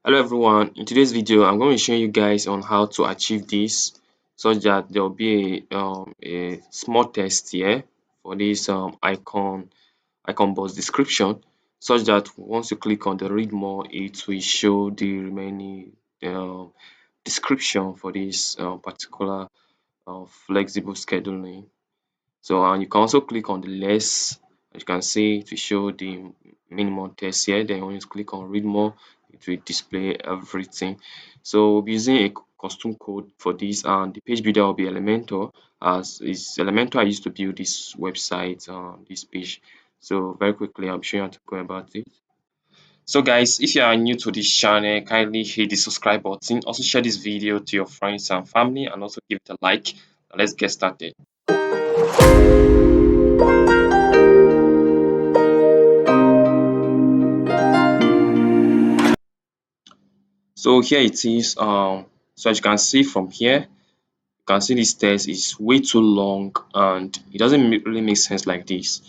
Hello everyone, in today's video I'm going to show you guys on how to achieve this such that there will be a small test here for this icon box description such that once you click on the read more it will show the remaining um, description for this particular flexible scheduling. So and you can also click on the less, as you can see it will show the minimum text here. Then when you click on read more it will display everything. So we'll be using a custom code for this, and the page builder will be Elementor, as is Elementor I used to build this website, this page. So very quickly I'm showing you how to go about it. So guys, if you are new to this channel, kindly hit the subscribe button. Also share this video to your friends and family, and also give it a like. Let's get started. So here it is. So as you can see from here, you can see this text is way too long and it doesn't really make sense like this.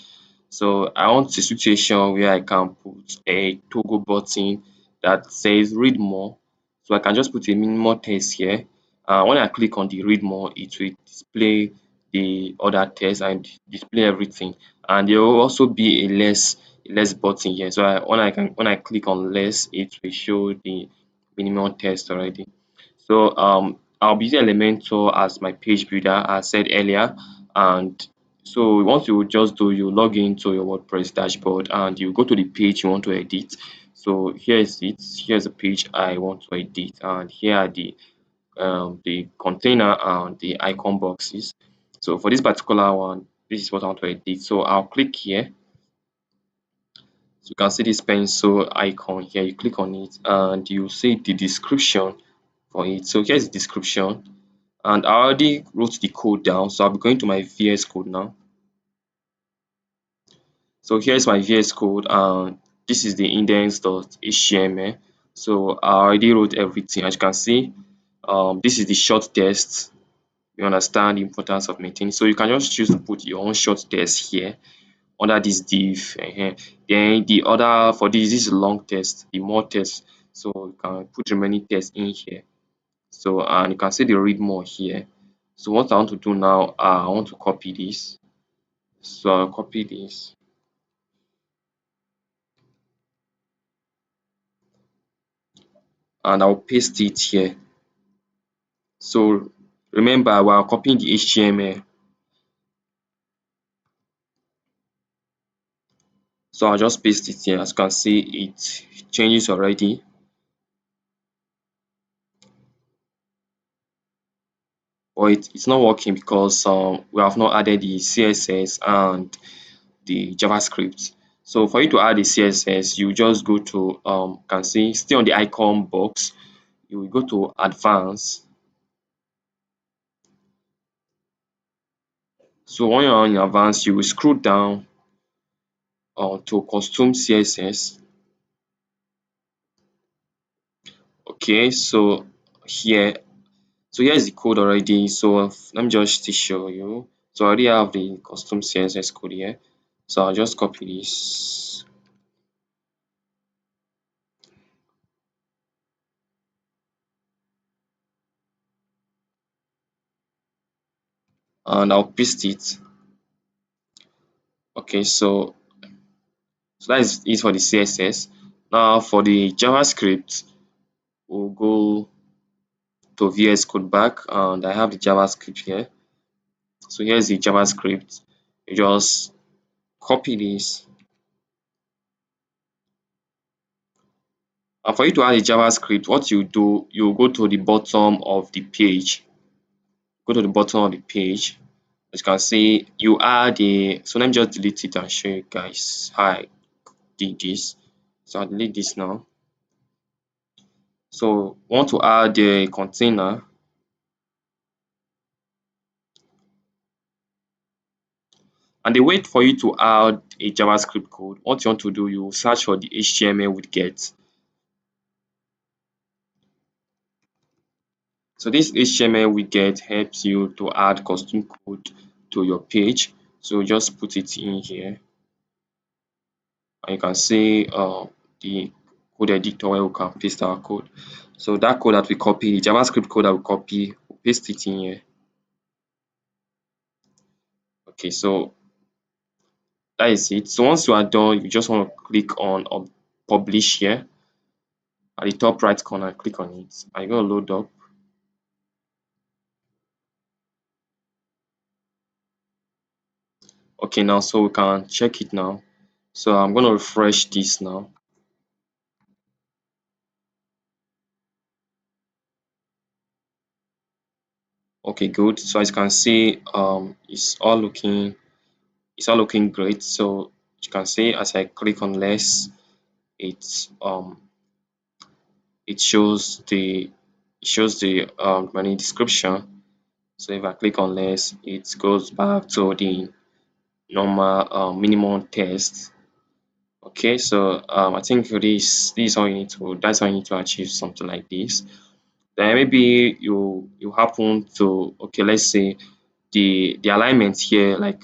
So I want a situation where I can put a toggle button that says read more. So I can just put a minimal text here. When I click on the read more, it will display the other text and display everything. And there will also be a less button here. So when I click on less, it will show the minimum text already. So I'll be using Elementor as my page builder, as said earlier. And so once you just do, you log into your WordPress dashboard and you go to the page you want to edit. So here is it. Here's the page I want to edit, and here are the container and the icon boxes. So for this particular one, this is what I want to edit. So I'll click here. So you can see this pencil icon here. You click on it and you see the description for it. So here's the description, and I already wrote the code down. So I'll be going to my VS Code now. So here's my VS Code, and this is the index.html. So I already wrote everything. As you can see, this is the short text. You understand the importance of maintaining. So you can just choose to put your own short text here under this div. Then the other for this is long text, the more text. So you can put remaining text in here. So and you can see the read more here. So what I want to do now, I want to copy this. So I'll copy this and I'll paste it here. So remember, we are copying the HTML. So I'll just paste it here. As you can see, it changes already. But it's not working because we have not added the CSS and the JavaScript. So for you to add the CSS, you just go to can see stay on the icon box. You will go to advanced. So when you're on advanced, you will scroll down to custom CSS. Okay, so here, so here's the code already. So let me just show you. So I already have the custom CSS code here. So I'll just copy this. And I'll paste it. Okay, so that is it for the CSS. Now for the JavaScript, we'll go to VS Code back, and I have the JavaScript here. So here's the JavaScript. You just copy this. And for you to add a JavaScript, what you do, you go to the bottom of the page. Go to the bottom of the page. As you can see, you add a. So let me just delete it and show you guys how I did this. So I'll delete this now. So want to add a container. And the way for you to add a JavaScript code, what you want to do, you search for the HTML with get. So this HTML widget helps you to add custom code to your page. So just put it in here, and you can see the code editor where we can paste our code. So that code that we copy, the JavaScript code that we copy, we paste it in here. Okay, so that is it. So once you are done, you just want to click on publish here at the top right corner, click on it. I'm going to load up. Okay, now so we can check it now. So I'm going to refresh this now. Okay, good. So as you can see, it's all looking great. So you can see as I click on less, it's it shows the menu description. So if I click on less, it goes back to the normal minimum text. Okay, so I think for this is all you need to that's how you need to achieve something like this. Then maybe you happen to, okay, let's say the alignment here, like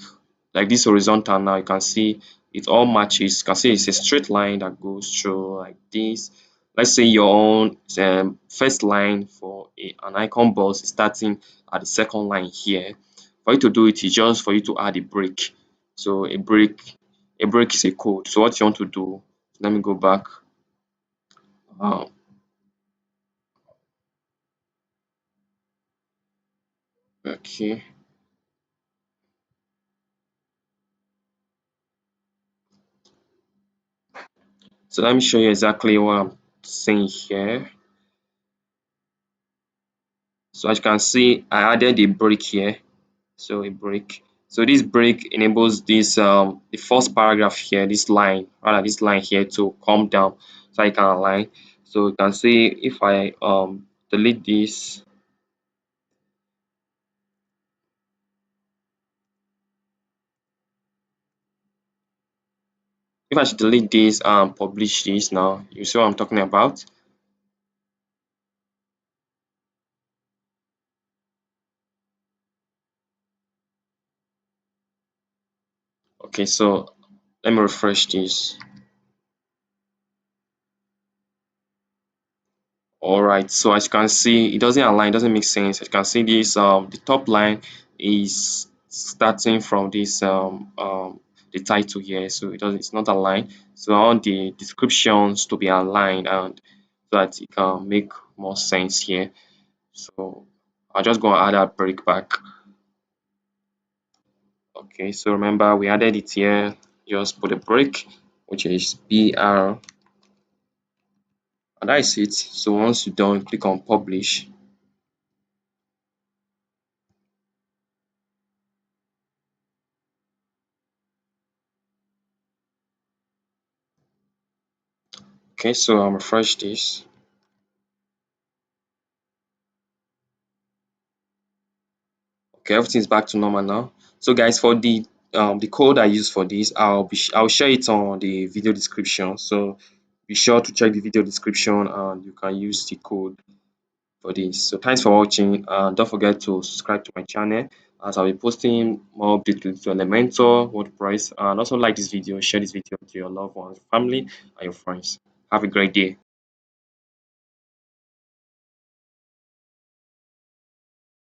this horizontal now, you can see it all matches. You can see it's a straight line that goes through like this. Let's say your own first line for an icon box is starting at the second line here. For you to do it is just for you to add a break. So a break is a code. So what you want to do, let me go back. um, okay, so let me show you exactly what I'm saying here. So as you can see, I added a break here. So a break. So this break enables this the first paragraph here, this line here to come down so I can align. So you can see if I delete this, if I should delete this and publish this now, you see what I'm talking about. Okay, so let me refresh this. All right, so as you can see, it doesn't align, it doesn't make sense. As you can see, this the top line is starting from this the title here, so it's not aligned. So I want the descriptions to be aligned and so that it can make more sense here. So I'll just go and add that break back. Okay, so remember we added it here. Just put a break, which is BR, and that is it. So once you're done, click on publish. Okay, so I'm refresh this. Okay, everything's back to normal now. So guys, for the code I use for this, I'll share it on the video description. So be sure to check the video description and you can use the code for this. So thanks for watching and don't forget to subscribe to my channel as I'll be posting more updates to Elementor, WordPress, and also like this video, share this video to your loved ones, family, and your friends. Have a great day.